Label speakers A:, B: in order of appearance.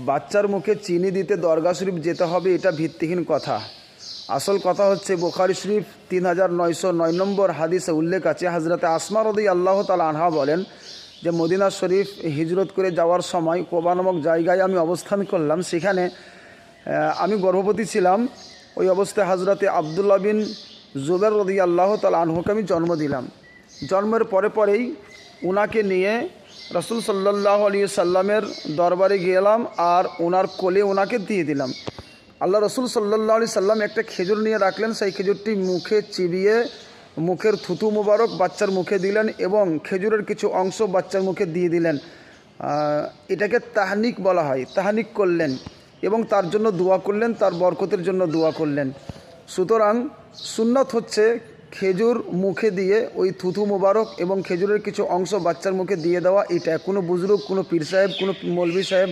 A: বাচ্চার মুখে চিনি দিতে দরগা শরীফ যেতে হবে, এটা ভিত্তিহীন কথা। আসল কথা হচ্ছে বুখারী শরীফ 3909 নম্বর হাদিসে উল্লেখ আছে, হযরতে আসমা রাদিয়াল্লাহু তাআলা আনহা বলেন যে মদিনা শরীফ হিজরত করে যাওয়ার সময় কোবা নামক জায়গায় আমি অবস্থান করলাম। সেখানে আমি গর্ভবতী ছিলাম। ওই অবস্থায় হযরতে আব্দুল্লাহ বিন জুবাইর রাদিয়াল্লাহু তাআলা আনহুকে আমি জন্ম দিলাম। জন্মের পরেই ওনাকে নিয়ে রাসূল সাল্লাল্লাহু আলাইহি সাল্লামের দরবারে গেলাম আর ওনার কোলে ওনাকে দিয়ে দিলাম। আল্লাহ রসুল সাল্লাল্লাহু আলাইহি সাল্লাম একটা খেজুর নিয়ে রাখলেন, সেই খেজুরটি মুখে চিবিয়ে মুখের থুতু মুবারক বাচ্চার মুখে দিলেন এবং খেজুরের কিছু অংশ বাচ্চার মুখে দিয়ে দিলেন। এটাকে তাহনিক বলা হয়। তাহনিক করলেন এবং তার জন্য দোয়া করলেন, তার বরকতের জন্য দোয়া করলেন। সুতরাং সুন্নত হচ্ছে খেজুর মুখে দিয়ে ওই থুতু মুবারক এবং খেজুরের কিছু অংশ বাচ্চার মুখে দিয়ে দেওয়া। এটা কোনো বুজুর্গ, কোনো পীর সাহেব, কোনো মৌলভী সাহেব